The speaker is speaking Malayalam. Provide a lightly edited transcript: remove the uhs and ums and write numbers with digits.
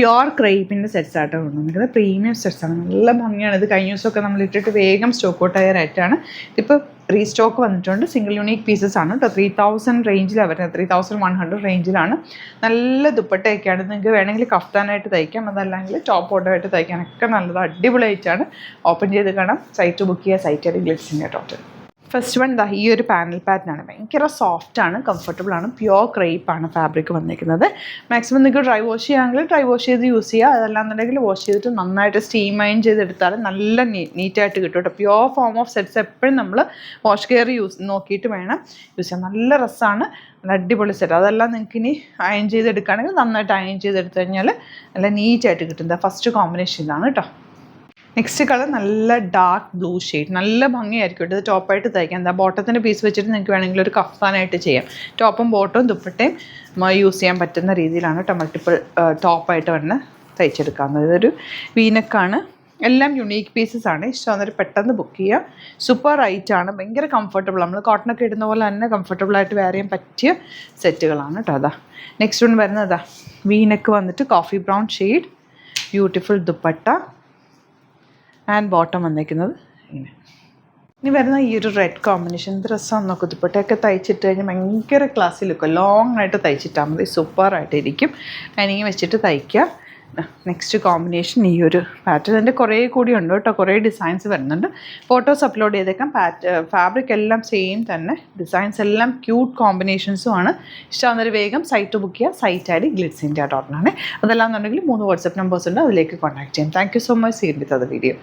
പ്യുവർ ക്രേപ്പിൻ്റെ സെറ്റ്സ് ആയിട്ട് കൊണ്ടുവന്നിരിക്കുന്നത്. പ്രീമിയം സെറ്റ്സാണ്, നല്ല ഭംഗിയാണ്. ഇത് കഴിഞ്ഞ ദിവസമൊക്കെ നമ്മൾ ഇട്ടിട്ട് വേഗം സ്റ്റോക്ക് ഔട്ട് ആയ റേറ്റാണ്. ഇതിപ്പോൾ റീസ്റ്റോക്ക് വന്നിട്ടുണ്ട്. സിംഗിൾ യൂണീക്ക് പീസസ് ആണ് കേട്ടോ. 3000 റേഞ്ചിലാണ് വരുന്നത്, 3100 റേഞ്ചിലാണ്. നല്ല ദുപ്പട്ടയൊക്കെയാണ്. നിങ്ങൾക്ക് വേണമെങ്കിൽ കഫ്താനായിട്ട് തയ്ക്കാം, അതല്ലെങ്കിൽ ടോപ്പ് ഓട്ടമായിട്ട് തയ്ക്കാനൊക്കെ നല്ലത്, അടിപൊളിയായിട്ടാണ്. ഓപ്പൺ ചെയ്ത് കാണാം. സൈറ്റ് ബുക്ക് ചെയ്യുക, സൈറ്റ് ഐഡി ഗ്ലിറ്റ്സിൻ്റെ ടോട്ടൽ. ഫസ്റ്റ് വൺ ദാ ഈ ഒരു പാനൽ പാറ്റേണാണ്. ഭയങ്കര സോഫ്റ്റാണ്, കംഫർട്ടബിളാണ്, പ്യുവർ ക്രേപ്പാണ് ഫാബ്രിക് വന്നിരിക്കുന്നത്. മാക്സിമം നിങ്ങൾക്ക് ഡ്രൈ വാഷ് ചെയ്യുകയാണെങ്കിൽ ഡ്രൈ വാഷ് ചെയ്ത് യൂസ് ചെയ്യുക, അതല്ലാന്നുണ്ടെങ്കിൽ വാഷ് ചെയ്തിട്ട് നന്നായിട്ട് സ്റ്റീം അയൺ ചെയ്തെടുത്താൽ നല്ല നീറ്റായിട്ട് കിട്ടും കേട്ടോ. പ്യുവർ ഫോം ഓഫ് സെറ്റ്സ് എപ്പോഴും നമ്മൾ വാഷ് കെയർ നോക്കിയിട്ട് വേണം യൂസ് ചെയ്യാൻ. നല്ല രസമാണ്, നല്ല അടിപൊളി സെറ്റ്. അതെല്ലാം നിങ്ങൾക്ക് ഇനി അയൺ ചെയ്തെടുക്കുകയാണെങ്കിൽ നന്നായിട്ട് അയൺ ചെയ്തെടുത്തു കഴിഞ്ഞാൽ നല്ല നീറ്റായിട്ട് കിട്ടും. ഫസ്റ്റ് കോമ്പിനേഷൻ ഇതാണ് കേട്ടോ. നെക്സ്റ്റ് കളർ നല്ല ഡാർക്ക് ബ്ലൂ ഷെയ്ഡ്, നല്ല ഭംഗിയായിരിക്കും കേട്ടോ. ഇത് ടോപ്പായിട്ട് തയ്ക്കാം. എന്താ ബോട്ടത്തിൻ്റെ പീസ് വെച്ചിട്ട് നിങ്ങൾക്ക് വേണമെങ്കിൽ ഒരു കഫ്താനായിട്ട് ചെയ്യാം. ടോപ്പും ബോട്ടവും ദുപ്പട്ടയും യൂസ് ചെയ്യാൻ പറ്റുന്ന രീതിയിലാണ് കേട്ടോ മൾട്ടിപ്പിൾ ടോപ്പായിട്ട് വന്ന് തയ്ച്ചെടുക്കാവുന്നത്. ഇതൊരു വീനക്കാണ്. എല്ലാം യുണീക്ക് പീസസ് ആണ്. ഇഷ്ടമാകുന്നവർ പെട്ടെന്ന് ബുക്ക് ചെയ്യുക. സൂപ്പർ റൈറ്റാണ്, ഭയങ്കര കംഫർട്ടബിൾ. നമ്മൾ കോട്ടണൊക്കെ ഇടുന്ന പോലെ തന്നെ കംഫർട്ടബിളായിട്ട് വെയർ ചെയ്യാൻ പറ്റിയ സെറ്റുകളാണ് കേട്ടോ. അതാ നെക്സ്റ്റ് വൺ വരുന്നത്. അതാ വീനക്ക് വന്നിട്ട് coffee brown shade, beautiful dupatta and bottom വന്നിരിക്കുന്നത് ഇങ്ങനെ. ഇനി വരുന്ന ഈ ഒരു റെഡ് കോമ്പിനേഷൻ ഡ്രസ്സാണ് നോക്കുക. ദുപ്പട്ടയൊക്കെ തയ്ച്ചിട്ട് കഴിഞ്ഞാൽ ഭയങ്കര ക്ലാസ്സിൽ ലുക്ക്, ലോങ് ആയിട്ട് തയ്ച്ചിട്ടാൽ മതി, സൂപ്പറായിട്ടിരിക്കും. ലൈനിങ് വെച്ചിട്ട് തയ്ക്കുക. നെക്സ്റ്റ് കോമ്പിനേഷൻ ഈ ഒരു പാറ്റേൺ. അതിൻ്റെ കുറേ കൂടി ഉണ്ട് കേട്ടോ, കുറേ ഡിസൈൻസ് വരുന്നുണ്ട്. ഫോട്ടോസ് അപ്ലോഡ് ചെയ്തേക്കാം. ഫാബ്രിക് എല്ലാം സെയിം തന്നെ, ഡിസൈൻസ് എല്ലാം ക്യൂട്ട് കോമ്പിനേഷൻസും ആണ്. ഇഷ്ടമാകുന്നൊരു വേഗം സൈറ്റ് ബുക്ക് ചെയ്യുക. Site I D Glitz India .com. അതെല്ലാം എന്നുണ്ടെങ്കിൽ 3 വാട്സപ്പ് നമ്പേഴ്സ് ഉണ്ട്, അതിലേക്ക് കോൺടാക്ട് ചെയ്യാം. Thank you so much. See you with other video.